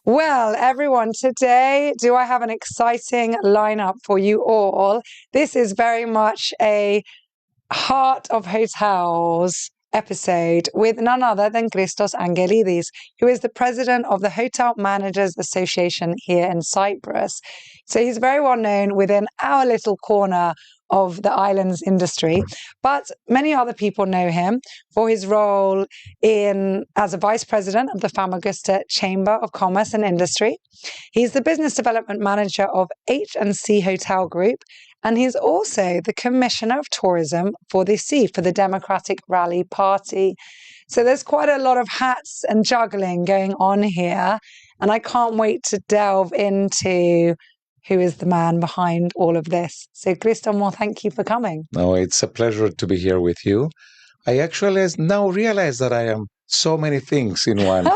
Well, everyone, today, do I have an exciting lineup for you all? This is very much a Heart of Hotels episode with none other than Christos Angelides, who is the president of the Hotel Managers Association here in Cyprus. So he's very well known within our little corner of the island's industry, but many other people know him for his role as a vice president of the Famagusta Chamber of Commerce and Industry. He's the business development manager of H&C Hotel Group, and he's also the commissioner of tourism for the Democratic Rally Party. So there's quite a lot of hats and juggling going on here, and I can't wait to delve into who is the man behind all of this. So, Christos, thank you for coming. No, it's a pleasure to be here with you. I actually now realize that I am so many things in one.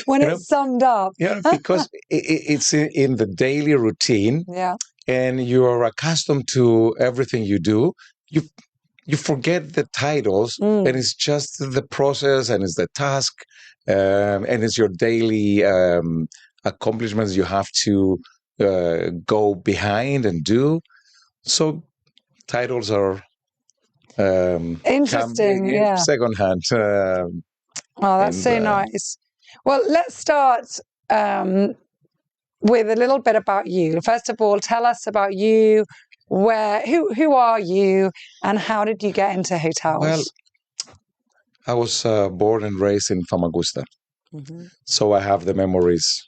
When it's summed up. Yeah, because it's in the daily routine. Yeah. And you are accustomed to everything you do. You forget the titles, and it's just the process, and it's the task, and it's your daily accomplishments you have to go behind and do. So titles are interesting, yeah. Secondhand. Oh, that's so nice. Well, let's start with a little bit about you. First of all, tell us about you. Who are you, and how did you get into hotels? Well, I was born and raised in Famagusta, so I have the memories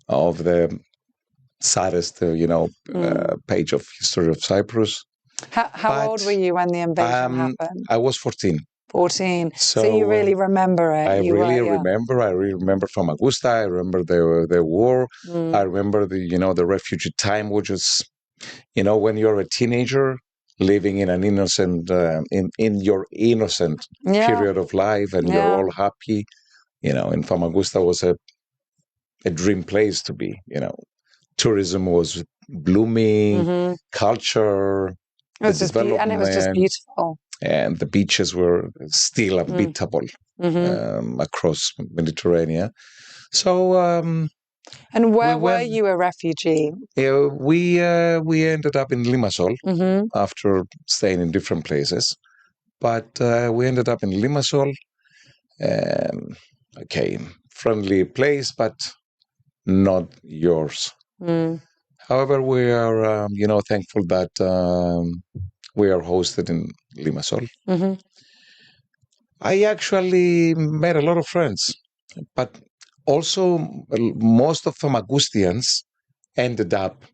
of the saddest, page of history of Cyprus. How old were you when the invasion happened? I was 14. 14. So you really remember it? I really remember Famagusta. I remember the war. I remember the refugee time, which is, when you're a teenager living in an innocent, in your innocent period of life, and you're all happy. In Famagusta was a dream place to be. Tourism was blooming, culture, it was just and it was just beautiful. And the beaches were still unbeatable across Mediterranean. So, and where were you a refugee? We ended up in Limassol after staying in different places, but we ended up in Limassol. Friendly place, but not yours. However, we are, thankful that we are hosted in Limassol. I actually met a lot of friends, but also most of Famagustians ended up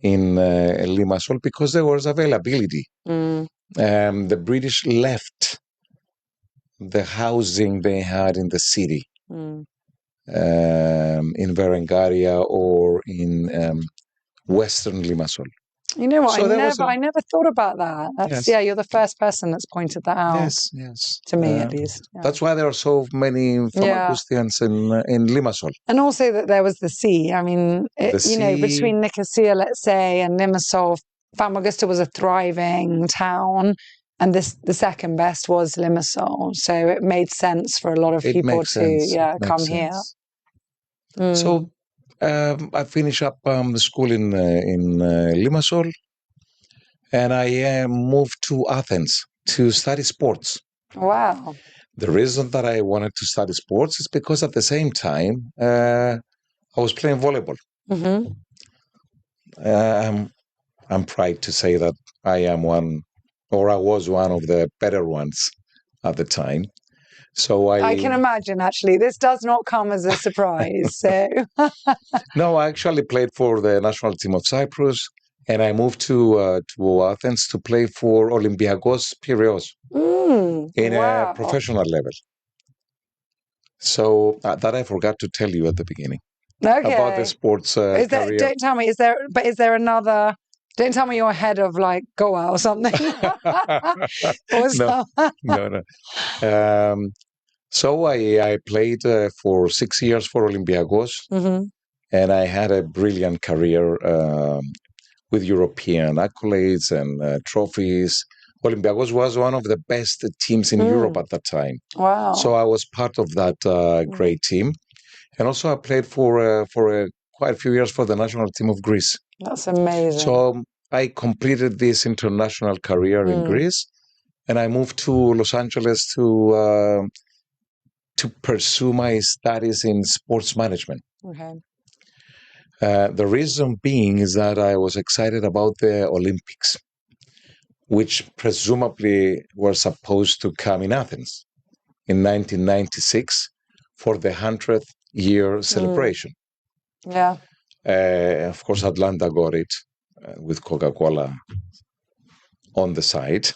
in Limassol because there was availability. The British left the housing they had in the city, in Berengaria or in Western Limassol. You know what? So I never thought about that. That's, you're the first person that's pointed that out. Yes. To me, at least. Yeah. That's why there are so many Famagustians in Limassol. And also that there was the sea. I mean, between Nicosia, let's say, and Limassol, Famagusta was a thriving town, and the second best was Limassol. So it made sense for a lot of people to come here. So I finished up the school in Limassol, and I moved to Athens to study sports. Wow. The reason that I wanted to study sports is because at the same time, I was playing volleyball. I'm proud to say that I was one of the better ones at the time. So I can imagine, actually. This does not come as a surprise. So No, I actually played for the national team of Cyprus, and I moved to Athens to play for Olympiakos Piraeus in a professional level. So that I forgot to tell you at the beginning about the sports career. Don't tell me. Is there another? Don't tell me you're head of like Goa or something. No. So I played for 6 years for Olympiakos, and I had a brilliant career with European accolades and trophies. Olympiacos was one of the best teams in Europe at that time. Wow. So I was part of that great team. And also I played for quite a few years for the national team of Greece. That's amazing. So I completed this international career in Greece, and I moved to Los Angeles to pursue my studies in sports management. Okay. The reason being is that I was excited about the Olympics, which presumably were supposed to come in Athens in 1996 for the 100th year celebration. Yeah. Of course, Atlanta got it with Coca-Cola on the side.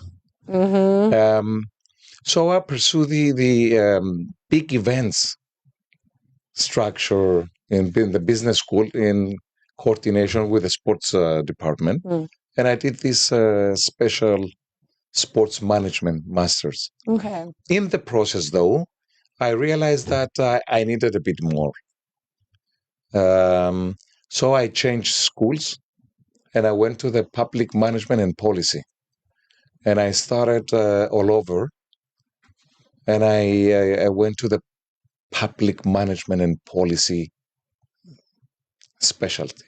So I pursue the big events structure in the business school in coordination with the sports department. And I did this special sports management masters. Okay. In the process, though, I realized that I needed a bit more. So I changed schools and I went to the public management and policy. And I started all over. And I went to the public management and policy specialty.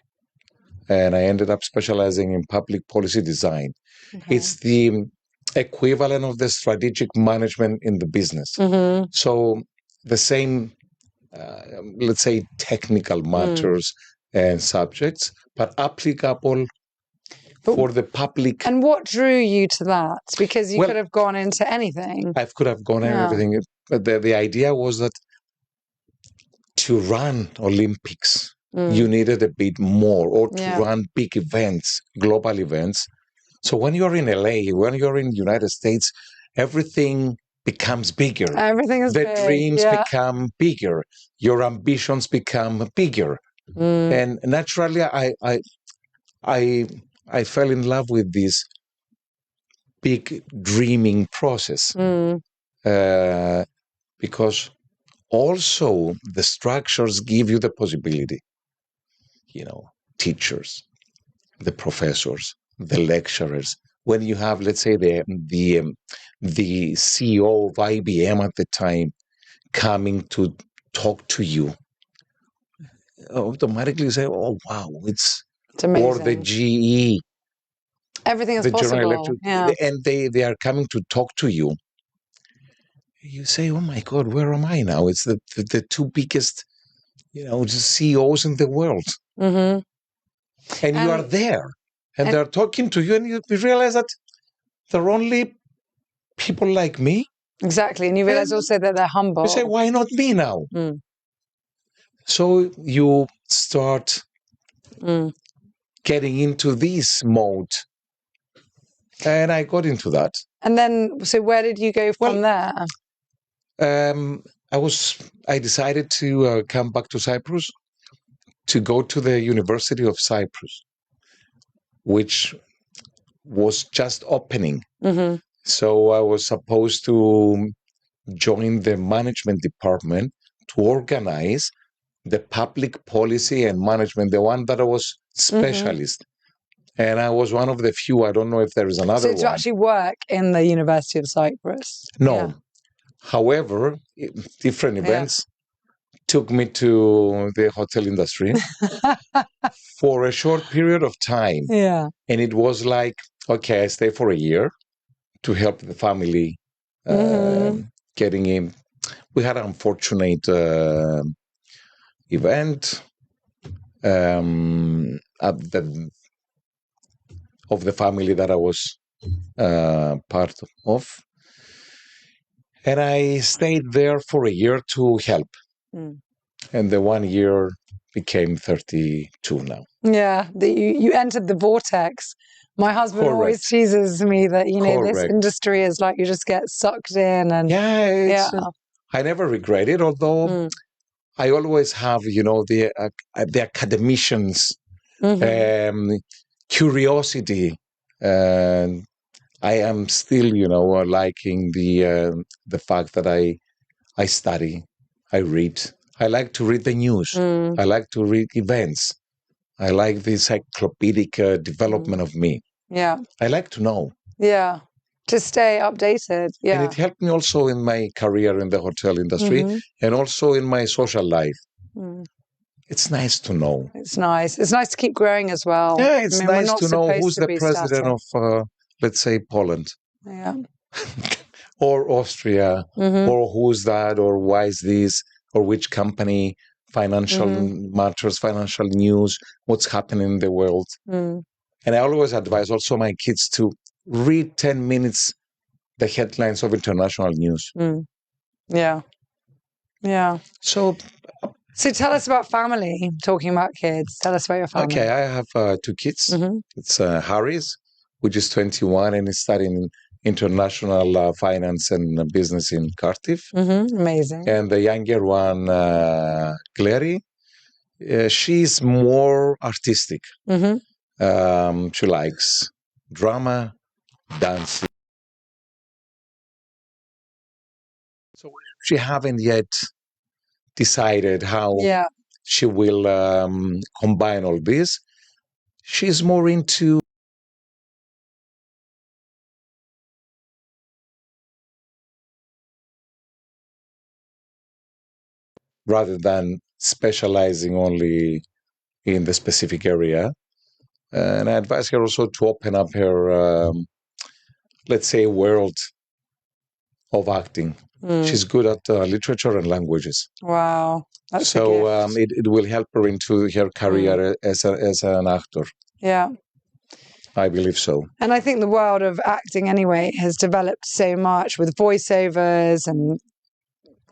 And I ended up specializing in public policy design. Okay. It's the equivalent of the strategic management in the business. So the same, let's say, technical matters and subjects, but applicable for the public. And what drew you to that? Because you could have gone into anything. I could have gone into everything. But the idea was that to run Olympics, you needed a bit more, or to run big events, global events. So when you're in LA, when you're in the United States, everything becomes bigger. Everything is the big. Dreams become bigger. Your ambitions become bigger. And naturally, I fell in love with this big dreaming process because also the structures give you the possibility. You know, teachers, the professors, the lecturers. When you have, let's say, the CEO of IBM at the time coming to talk to you, automatically you say, "Oh wow, it's amazing." Or the GE, everything is possible. General Electric, and they are coming to talk to you. You say, "Oh my God, where am I now?" It's the two biggest, CEOs in the world. And you are there, and they're talking to you, and you realize that they're only people like me. Exactly, and you realize also that they're humble. You say, why not me now? So you start getting into this mode, and I got into that. And then, so where did you go from there? I decided to come back to Cyprus, to go to the University of Cyprus, which was just opening. So I was supposed to join the management department to organize the public policy and management, the one that I was specialist. And I was one of the few. I don't know if there is another one. So to actually work in the University of Cyprus? No. Yeah. However, different events took me to the hotel industry for a short period of time. Yeah. And it was like, okay, I stay for a year to help the family getting in. We had an unfortunate event of the family that I was part of. And I stayed there for a year to help. And the 1 year became 32 now. Yeah, you entered the vortex. My husband always teases me that, this industry is like you just get sucked in. And I never regret it, although I always have, the academicians' curiosity. And I am still, liking the fact that I study, I read. I like to read the news. I like to read events. I like the encyclopedic development of me. Yeah. I like to know. Yeah. To stay updated, And it helped me also in my career in the hotel industry and also in my social life. It's nice to know. It's nice. It's nice to keep growing as well. Yeah, it's we're nice not to know supposed who's to the be president static. of, let's say, Poland Yeah. or Austria, or who's that, or why is this, or which company, financial matters, financial news, what's happening in the world. And I always advise also my kids to read 10 minutes the headlines of international news. Yeah. Yeah. So tell us about family, talking about kids. Tell us about your family. Okay, I have 2 kids. It's Harris, which is 21 and is studying international finance and business in Cardiff. Amazing. And the younger one, Clary, she's more artistic. She likes drama, dancing. So she haven't yet decided how she will combine all this. She's more into rather than specializing only in the specific area. And I advise her also to open up her, let's say, world of acting. She's good at literature and languages. Wow. That's so a gift. It will help her into her career as an actor. Yeah. I believe so. And I think the world of acting anyway has developed so much with voiceovers and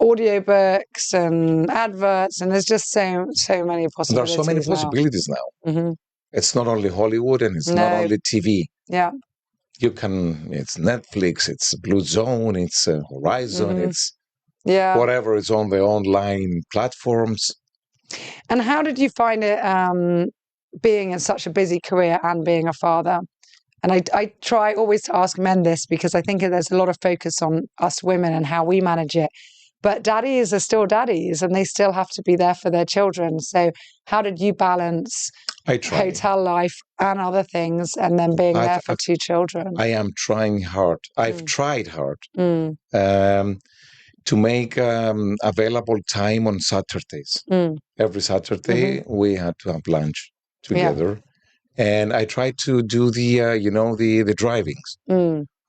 audiobooks and adverts, and there's just so many possibilities. There are so many possibilities now. It's not only Hollywood and it's not only TV. Yeah. It's Netflix, it's Blue Zone, it's Horizon, it's whatever is on the online platforms. And how did you find it being in such a busy career and being a father? And I try always to ask men this because I think there's a lot of focus on us women and how we manage it. But daddies are still daddies and they still have to be there for their children. So how did you balance hotel life and other things and then being there for 2 children? I am trying hard. I've tried hard to make available time on Saturdays. Every Saturday we had to have lunch together. And I tried to do the drivings.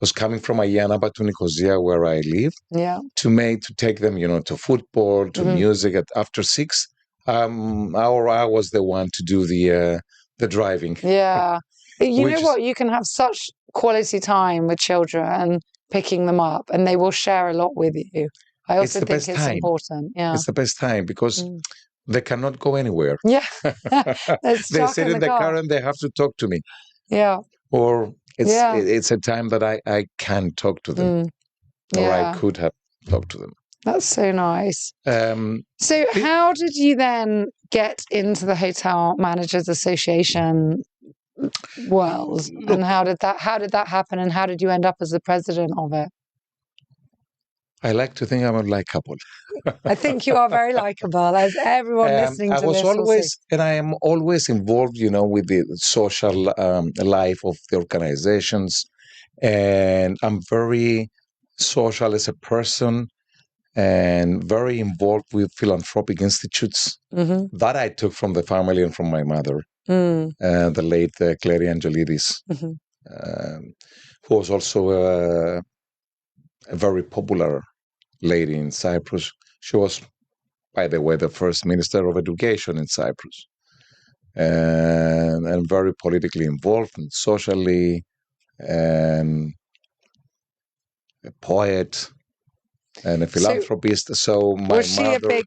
Was coming from Ayana to Nicosia, where I live, to take them, to football, to music after 6. I was the one to do the driving. Yeah. You know what? You can have such quality time with children and picking them up, and they will share a lot with you. I also think it's important. Yeah. It's the best time because they cannot go anywhere. Yeah. They sit in the car and they have to talk to me. Yeah. Or it's a time that I can talk to them, or I could have talked to them. That's so nice. So how did you then get into the Hotel Managers Association world? And how did that happen? And how did you end up as the president of it? I like to think I'm likable. I think you are very likable, as everyone listening to this will see. And I am always involved, with the social life of the organizations. And I'm very social as a person and very involved with philanthropic institutes that I took from the family and from my mother, the late Christos Angelides, who was also a very popular lady in Cyprus. She was, by the way, the first minister of education in Cyprus, and very politically involved and socially, and a poet and a philanthropist. So my was she mother, a big?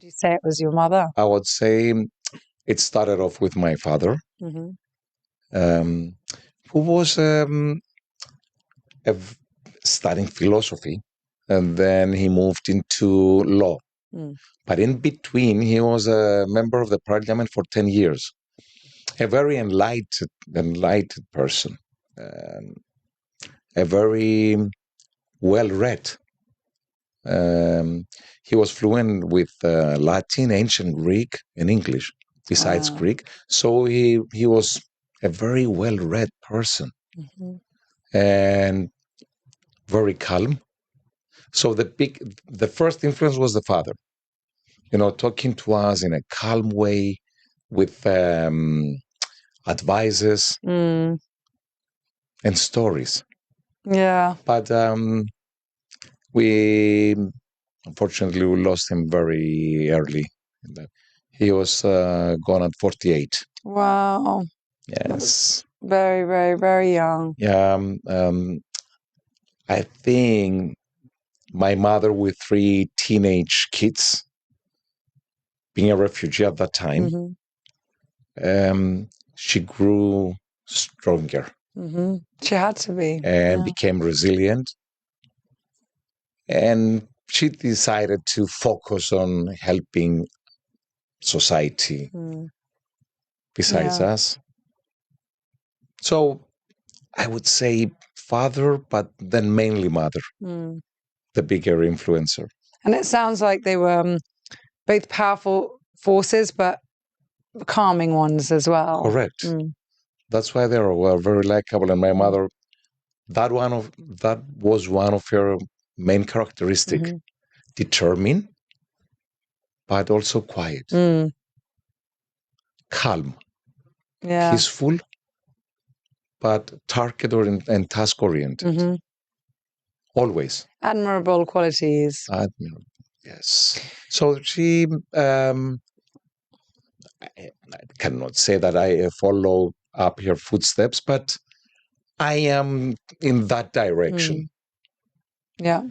Did you say it was your mother? I would say it started off with my father, who was studying philosophy, and then he moved into law. But in between, he was a member of the parliament for 10 years. A very enlightened person, a very well-read. He was fluent with Latin, ancient Greek, and English, besides Greek. So he was a very well-read person, and very calm. So the first influence was the father, talking to us in a calm way with advices and stories. Yeah. But we unfortunately we lost him very early. He was gone at 48. Wow. Yes. Very, very, very young. Yeah. I think my mother with 3 teenage kids, being a refugee at that time, she grew stronger. She had to be. And became resilient. And she decided to focus on helping society besides us. So I would say father, but then mainly mother, the bigger influencer. And it sounds like they were both powerful forces, but calming ones as well. Correct. That's why they were very likable. And my mother, that was one of her main characteristics. Determined, but also quiet. Calm. Peaceful, but target-oriented and task-oriented. Always. Admirable qualities. Admirable, yes. So she, I cannot say that I follow up her footsteps, but I am in that direction. Yeah.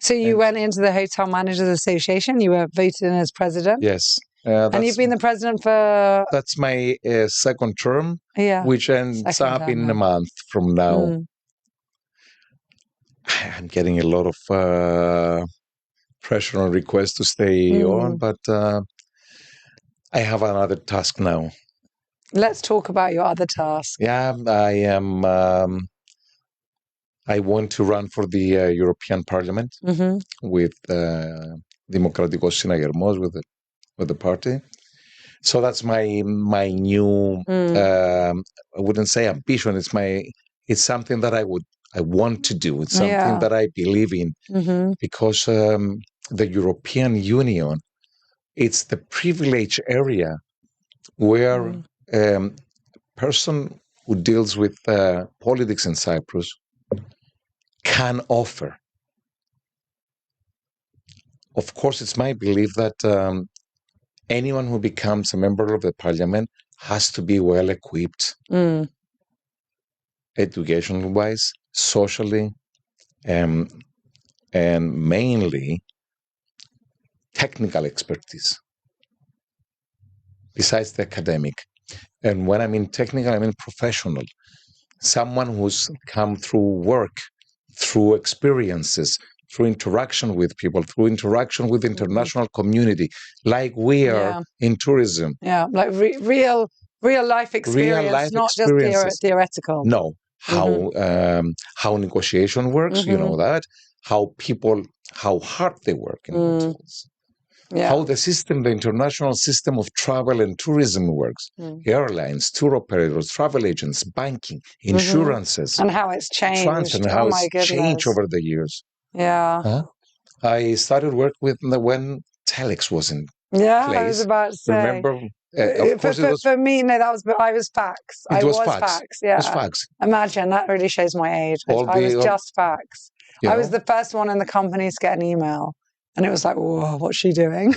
So you went into the Hotel Managers Association. You were voted in as president. Yes. And you've been the president for... That's my second term, which ends up in now. a month from now. I'm getting a lot of pressure and requests to stay on, but I have another task now. Let's talk about your other task. Yeah, I want to run for the European Parliament with Δημοκρατικός Συναγερμός, with the party. So that's my new. I wouldn't say ambition. It's something that I want to do. It's something that I believe in because the European Union, it's the privileged area where a person who deals with politics in Cyprus can offer. Of course, it's my belief that anyone who becomes a member of the parliament has to be well equipped, education-wise, socially, and mainly technical expertise, besides the academic. And when I mean technical, I mean professional. Someone who's come through work, through experiences, through interaction with people, through interaction with the international community, like we are in tourism. Yeah, like real life experience, not just theoretical. No, how negotiation works, you know that, how hard they work in hotels. How the international system of travel and tourism works. Airlines, tour operators, travel agents, banking, insurances. And how it's changed. Transfer, and how it's changed over the years. Yeah. I started work when telex was in place. I was about to say. Remember? Of course for me, no, I was fax. It was fax. Yeah. It was fax. Imagine, that really shows my age. I was just fax. I was the first one in the company to get an email. And it was like, whoa, what's she doing?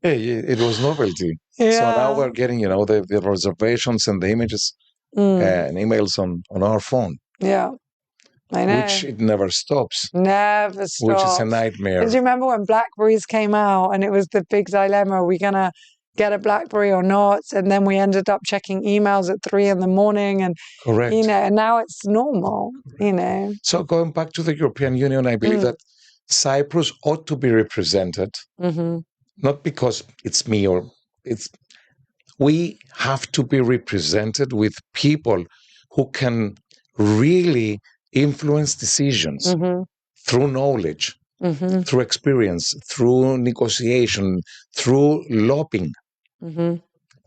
It was novelty. Yeah. So now we're getting, the reservations and the images and emails on our phone. Yeah, I know. Which it never stops. Never stops. Which is a nightmare. And do you remember when Blackberries came out and it was the big dilemma, are we going to get a Blackberry or not? And then we ended up checking emails at 3 a.m. and correct. And now it's normal, So going back to the European Union, I believe that Cyprus ought to be represented, not because it's me we have to be represented with people who can really influence decisions through knowledge, through experience, through negotiation, through lobbying.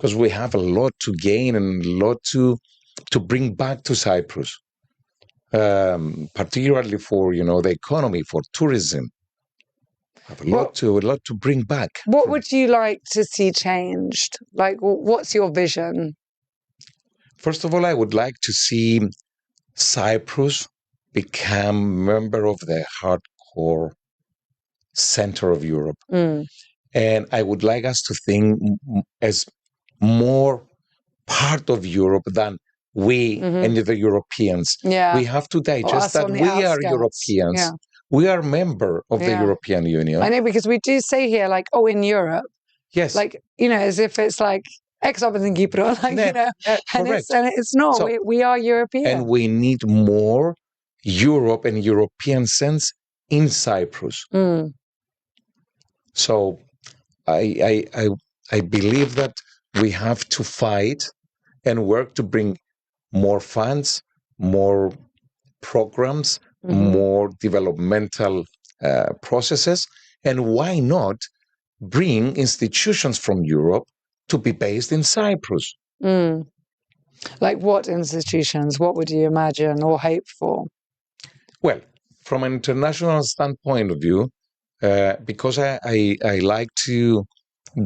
because we have a lot to gain and a lot to bring back to Cyprus, particularly for the economy, for tourism. Have a lot to bring back. What would you like to see changed? Like, what's your vision? First of all, I would like to see Cyprus become member of the hardcore center of Europe. And I would like us to think as more part of Europe than we and the Europeans. Yeah. We have to digest that we are Europeans. Yeah. We are member of the European Union. I know, because we do say here, like, oh, in Europe. Yes. Like, as if it's like, exorbitant Kipro, like, and it's not. So, we are European. And we need more Europe and European sense in Cyprus. So I believe that we have to fight and work to bring more funds, more programs, more developmental processes, and why not bring institutions from Europe to be based in Cyprus? Like what institutions? What would you imagine or hope for? Well, from an international standpoint of view, because I like to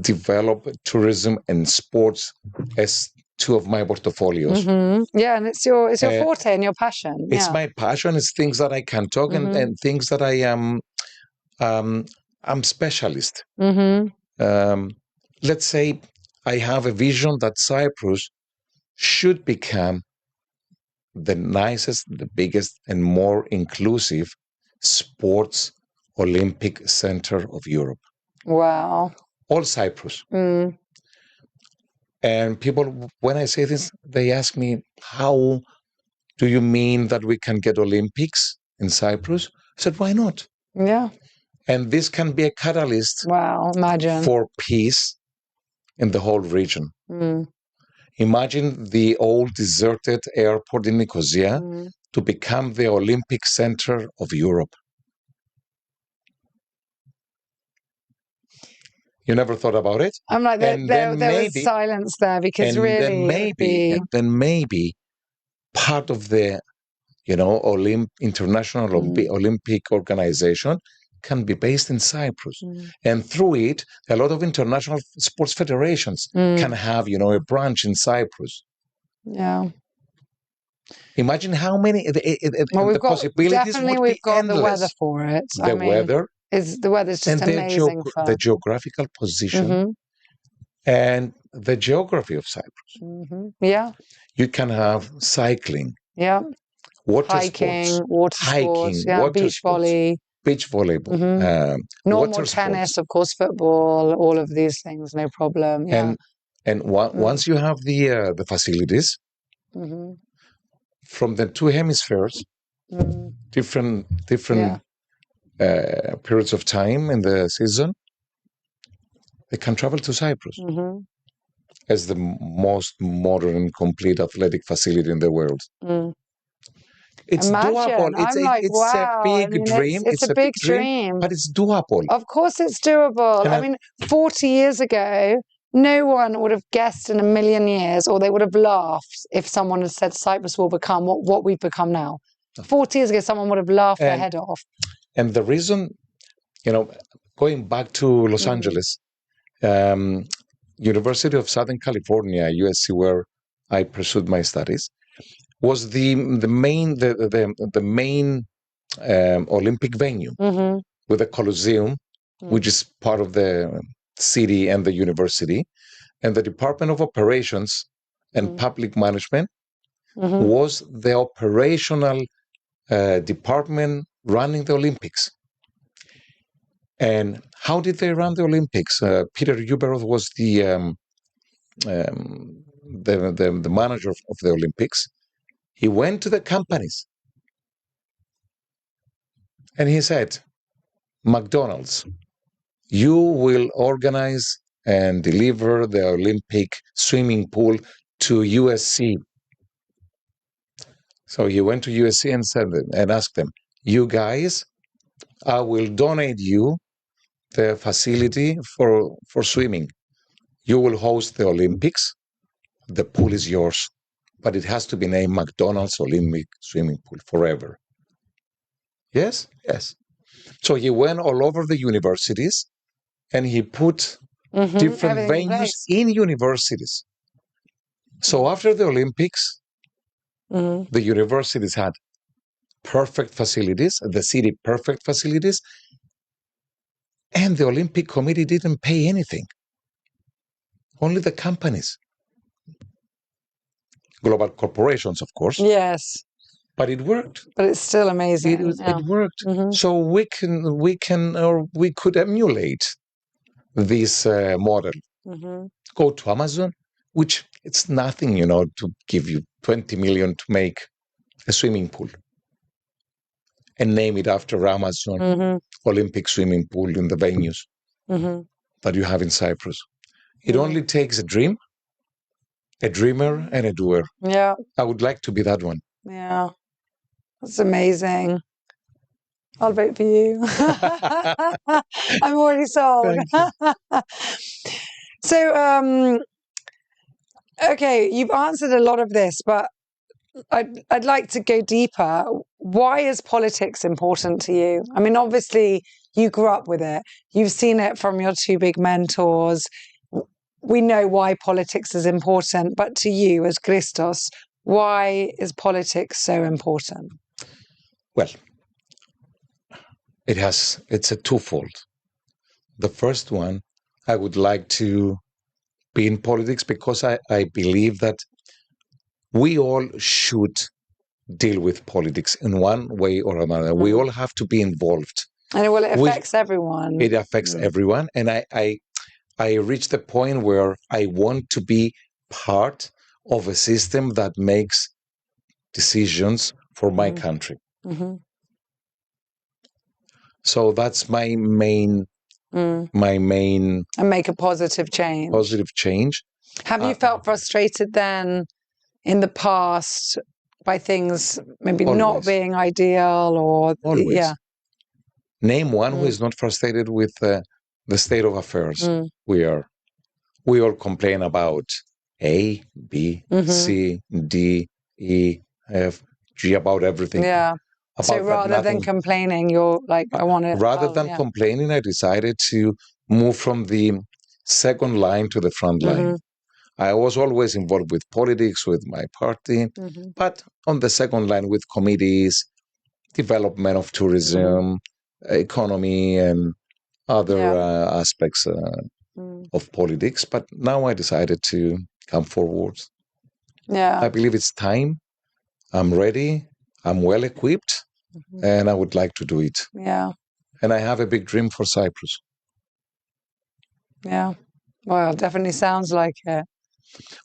develop tourism and sports as two of my portfolios. Yeah, and it's your forte and your passion. It's my passion. It's things that I can talk and things that I am I'm specialist. Let's say I have a vision that Cyprus should become the nicest, the biggest, and more inclusive sports Olympic center of Europe. Wow. All Cyprus. And people, when I say this, they ask me, how do you mean that we can get Olympics in Cyprus? I said, why not? Yeah. And this can be a catalyst for peace in the whole region. Imagine the old deserted airport in Nicosia to become the Olympic center of Europe. You never thought about it? I'm like, there was silence there, because really, then maybe part of the, international Olympic organization can be based in Cyprus, and through it, a lot of international sports federations can have, a branch in Cyprus. Yeah. Imagine how many the possibilities would be endless. The weather for it. The weather's just amazing. The geographical position and the geography of Cyprus. Yeah. You can have cycling. Yeah. Hiking, beach volley. Beach volleyball. Normal tennis, sports. Of course, football, all of these things, no problem. Yeah. And once you have the facilities from the two hemispheres, different periods of time in the season, they can travel to Cyprus as the most modern and complete athletic facility in the world. It's doable. It's a big dream. It's a big dream. But it's doable. Of course it's doable. I mean, 40 years ago, no one would have guessed in a million years, or they would have laughed if someone had said Cyprus will become what we've become now. 40 years ago, someone would have laughed their head off. And the reason, going back to Los Angeles, University of Southern California, USC, where I pursued my studies, was the main Olympic venue with the Coliseum, which is part of the city and the university, and the Department of Operations and Public Management was the operational department running the Olympics. And how did they run the Olympics? Peter Uberoth was the manager of the Olympics. He went to the companies and he said, McDonald's, you will organize and deliver the Olympic swimming pool to USC. So he went to USC and asked them, you guys, I will donate you the facility for swimming. You will host the Olympics. The pool is yours, but it has to be named McDonald's Olympic Swimming Pool forever. Yes? Yes. So he went all over the universities and he put different venues in universities. So after the Olympics, the universities had perfect facilities, the city perfect facilities, and the Olympic Committee didn't pay anything. Only the companies. Global corporations, of course. Yes. But it worked. But it's still amazing. It worked. So we could emulate this model. Go to Amazon, which it's nothing, to give you 20 million to make a swimming pool and name it after Amazon Olympic swimming pool in the venues that you have in Cyprus. It only takes a dream, a dreamer, and a doer. Yeah. I would like to be that one. Yeah. That's amazing. I'll vote for you. I'm already sold. So, okay, you've answered a lot of this, but I'd like to go deeper. Why is politics important to you? I mean, obviously, you grew up with it. You've seen it from your two big mentors. We know why politics is important, but to you as Christos, why is politics so important? Well, it's a twofold. The first one, I would like to be in politics because I believe that we all should deal with politics in one way or another. We all have to be involved. And well, it affects everyone. It affects everyone. And I reached the point where I want to be part of a system that makes decisions for my country. So that's my main. And make a positive change. Have you felt frustrated then in the past by things maybe not being ideal or always. Yeah. Name one who is not frustrated with the state of affairs. We all complain about A, B, C, D, E, F, G, about everything. Yeah. So rather than complaining, you're like, I want to. Rather than complaining, I decided to move from the second line to the front line. I was always involved with politics, with my party, but on the second line with committees, development of tourism, economy, and other aspects of politics. But now I decided to come forward. Yeah. I believe it's time. I'm ready. I'm well equipped, and I would like to do it. Yeah. And I have a big dream for Cyprus. Yeah. Well, it definitely sounds like it.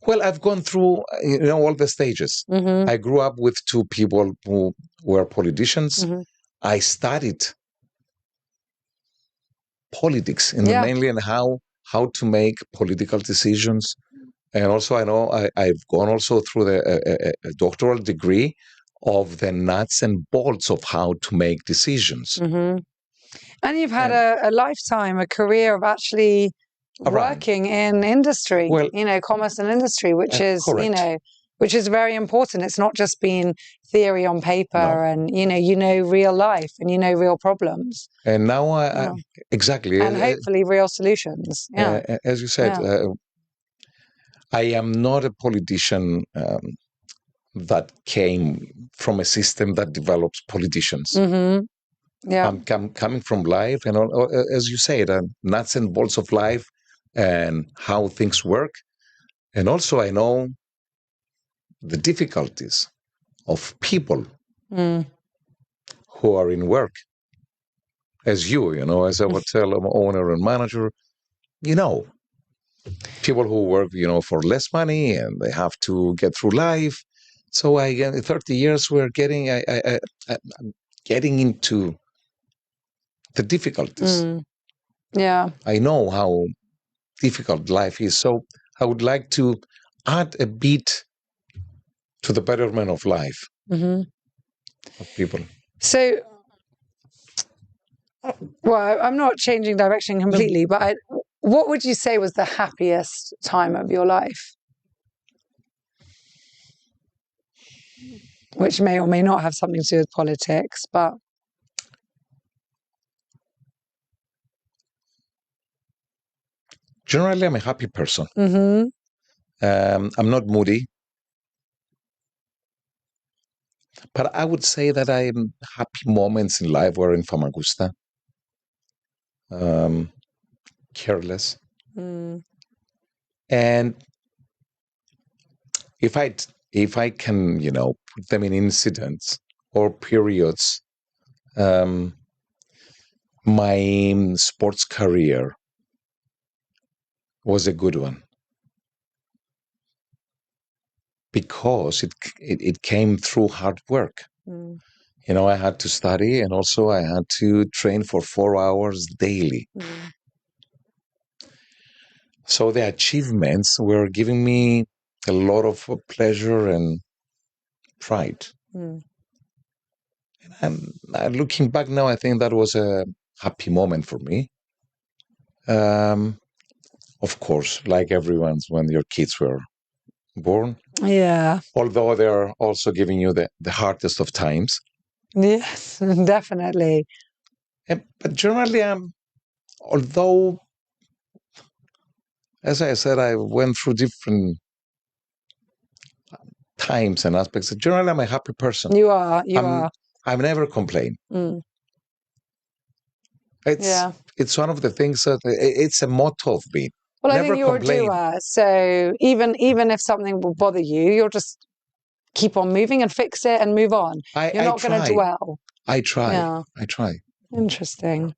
Well, I've gone through, all the stages. I grew up with two people who were politicians. I studied politics mainly and how to make political decisions. And also, I know I've gone also through a doctoral degree of the nuts and bolts of how to make decisions. And you've had a lifetime, a career of actually working in industry, commerce and industry, which is, which is very important. It's not just being theory on paper and, real life and, real problems. And now, exactly. And hopefully real solutions. Yeah. As you said, I am not a politician that came from a system that develops politicians. Yeah. I'm coming from life, and as you say, the nuts and bolts of life and how things work. And also I know the difficulties of people who are in work. As as a hotel owner and manager, people who work, for less money and they have to get through life. So 30 years we're getting into the difficulties. Yeah. I know how difficult life is. So I would like to add a bit to the betterment of life of people. So, well, I'm not changing direction completely, but what would you say was the happiest time of your life? Which may or may not have something to do with politics, but... Generally, I'm a happy person. Mm-hmm. I'm not moody. But I would say that I'm happy moments in life were in Famagusta. Careless. Mm. And if I can, put them in incidents or periods, my sports career was a good one because it came through hard work. Mm. I had to study and also I had to train for 4 hours daily. Mm. So the achievements were giving me a lot of pleasure and pride. Mm. And looking back now, I think that was a happy moment for me. Of course, like everyone's when your kids were born. Yeah. Although they're also giving you the hardest of times. Yes, definitely. But generally, although, as I said, I went through different times and aspects. Generally, I'm a happy person. You are. I've never complained. Mm. It's one of the things that it's a motto of me. Well, never I think you're complain. a doer. So even if something will bother you, you'll just keep on moving and fix it and move on. You're not going to dwell. I try. Yeah. I try. Interesting.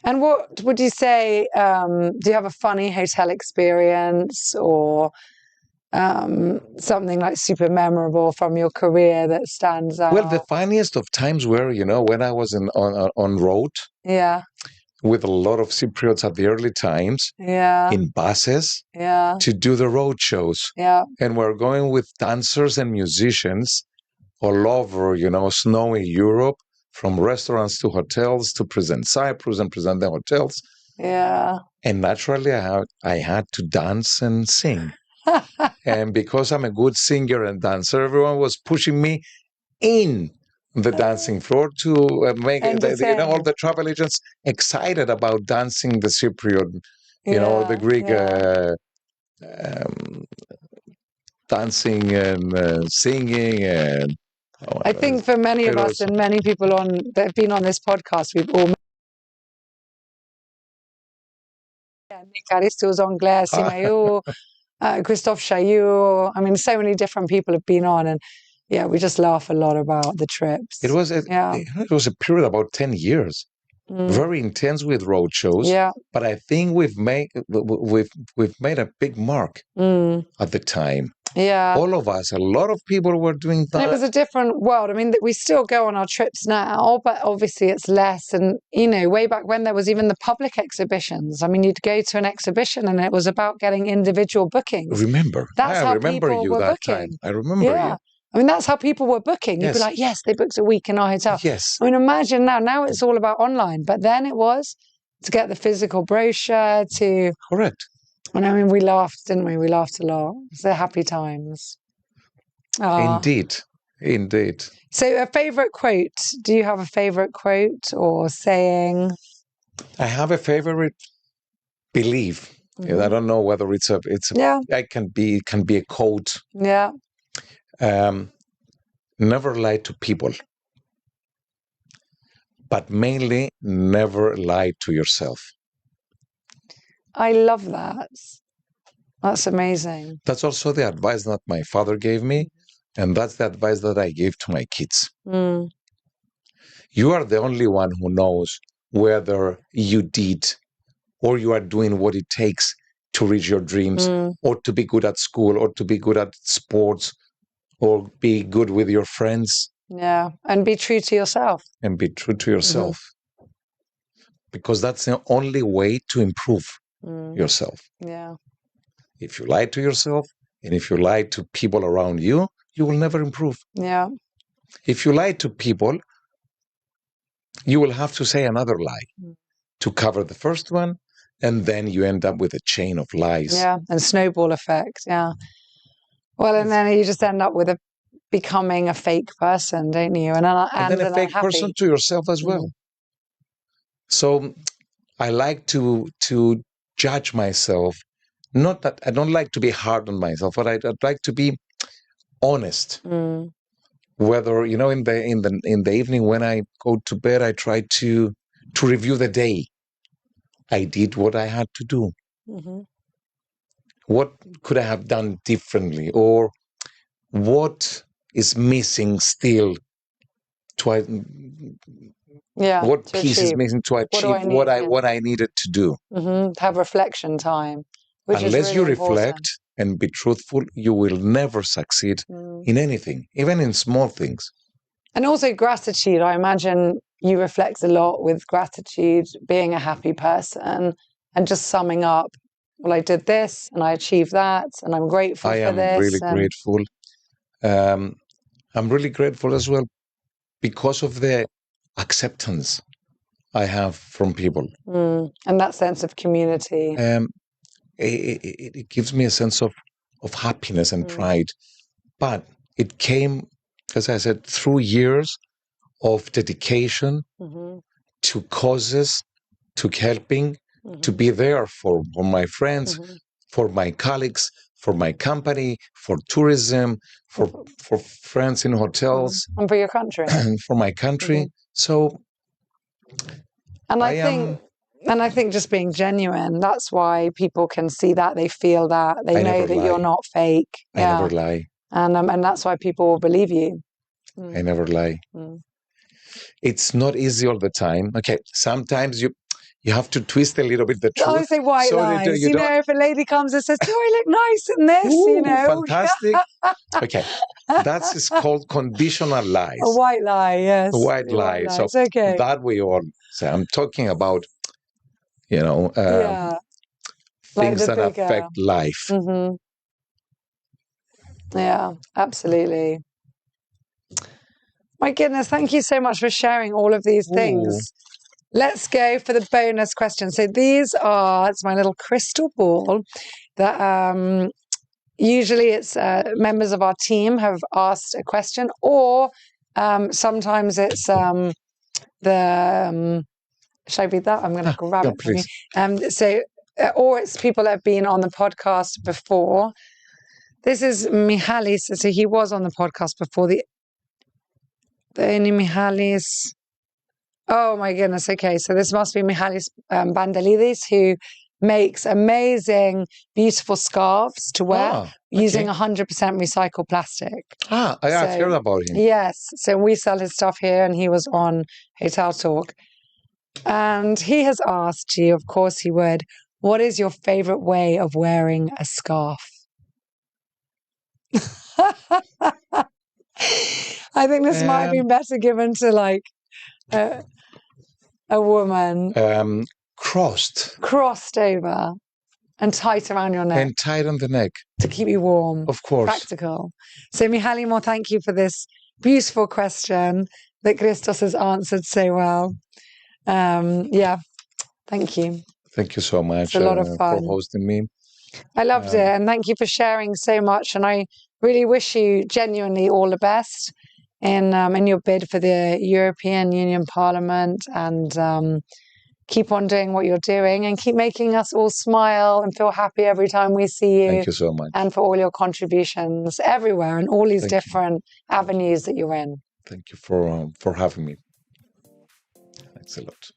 And what would you say, do you have a funny hotel experience or something like super memorable from your career that stands out? Well, the funniest of times were, when I was on road. Yeah. With a lot of Cypriots at the early times. Yeah. In buses. Yeah. To do the road shows. Yeah. And we're going with dancers and musicians all over, snowy Europe, from restaurants to hotels to present Cyprus and present the hotels. Yeah. And naturally, I had to dance and sing. And because I'm a good singer and dancer, everyone was pushing me in the dancing floor to make all the travel agents excited about dancing the Cypriot, the Greek dancing and singing. And I think for many of us and many people that have been on this podcast, we've all Christos Angelides, Christos Angelides. I mean, so many different people have been on, and we just laugh a lot about the trips. It was a period about 10 years, very intense with road shows. Yeah. But I think we've made a big mark at the time. Yeah. All of us, a lot of people were doing that. And it was a different world. I mean, we still go on our trips now, but obviously it's less. And, way back when there was even the public exhibitions. I mean, you'd go to an exhibition and it was about getting individual bookings. Remember. I remember you that time. I remember you. I mean, that's how people were booking. You'd be like, yes, they booked a week in our hotel. Yes. I mean, imagine now. Now it's all about online. But then it was to get the physical brochure to... Correct. And I mean, we laughed, didn't we? We laughed a lot. It's the happy times. Indeed. So a favourite quote. Do you have a favourite quote or saying? I have a favourite belief. Mm-hmm. I don't know whether it's a it can be a quote. Yeah. Never lie to people. But mainly never lie to yourself. I love that. That's amazing. That's also the advice that my father gave me, and that's the advice that I give to my kids. Mm. You are the only one who knows whether you did or you are doing what it takes to reach your dreams, or to be good at school, or to be good at sports, or be good with your friends. Yeah, and be true to yourself. And be true to yourself. Mm-hmm. Because that's the only way to improve yourself. Yeah. If you lie to yourself and if you lie to people around you, you will never improve. Yeah. If you lie to people, you will have to say another lie to cover the first one, and then you end up with a chain of lies. Yeah, and snowball effect. Yeah. Well, and then you just end up with becoming a fake person, don't you? And then a an fake unhappy person to yourself as well. So I like to judge myself. Not that I don't like to be hard on myself, but I'd like to be honest. Whether, you know, in the evening when I go to bed, I try to review the day. I did what I had to do. What could I have done differently, or what is missing still what piece is missing to achieve what I needed to do? Have reflection time, which Unless is really you important. reflect and be truthful, you will never succeed in anything, even in small things. And also gratitude. I imagine you reflect a lot with gratitude, being a happy person, and just summing up, well, I did this and I achieved that, and I'm grateful for this. I am really grateful. I'm really grateful as well because of the acceptance I have from people. And that sense of community. It gives me a sense of happiness and pride. But it came, as I said, through years of dedication to causes, to helping, to be there for my friends, for my colleagues, for my company, for tourism, for friends in hotels. And for your country. For my country. So, and I think just being genuine, that's why people can see that, they feel that, they know that you're not fake. I never lie. And that's why people will believe you. I never lie. It's not easy all the time. Okay, sometimes you have to twist a little bit the truth. I say white lies. You know, if a lady comes and says, "Do I look nice in this?" Ooh, you know, fantastic. Okay, that is called conditional lies. A white lie, yes. A white lie. So okay. that we all say. I'm talking about, you know, things that affect life. Yeah, absolutely. My goodness, thank you so much for sharing all of these things. Let's go for the bonus question. So it's my little crystal ball that usually it's members of our team have asked a question, or sometimes it's should I read that? I'm going to grab it from you. Or it's people that have been on the podcast before. This is Mihalis. So he was on the podcast before. The only Mihalis. Oh my goodness. Okay, so this must be Mihalis Bandelides, who makes amazing, beautiful scarves to wear using 100% recycled plastic. I've heard about him. Yes, so we sell his stuff here, and he was on Hotel Talk. And he has asked you, of course he would, what is your favorite way of wearing a scarf? I think this might have been better given to like a woman. Crossed over and tight around your neck. And tight on the neck. To keep you warm. Of course. Practical. So Mihalimo, thank you for this beautiful question that Christos has answered so well. Thank you. Thank you so much it's a lot of fun. for hosting me. I loved it, and thank you for sharing so much. And I really wish you genuinely all the best in your bid for the European Union Parliament, and keep on doing what you're doing, and keep making us all smile and feel happy every time we see you. Thank you so much. And for all your contributions everywhere and all these different avenues that you're in. Thank you for having me. Thanks a lot.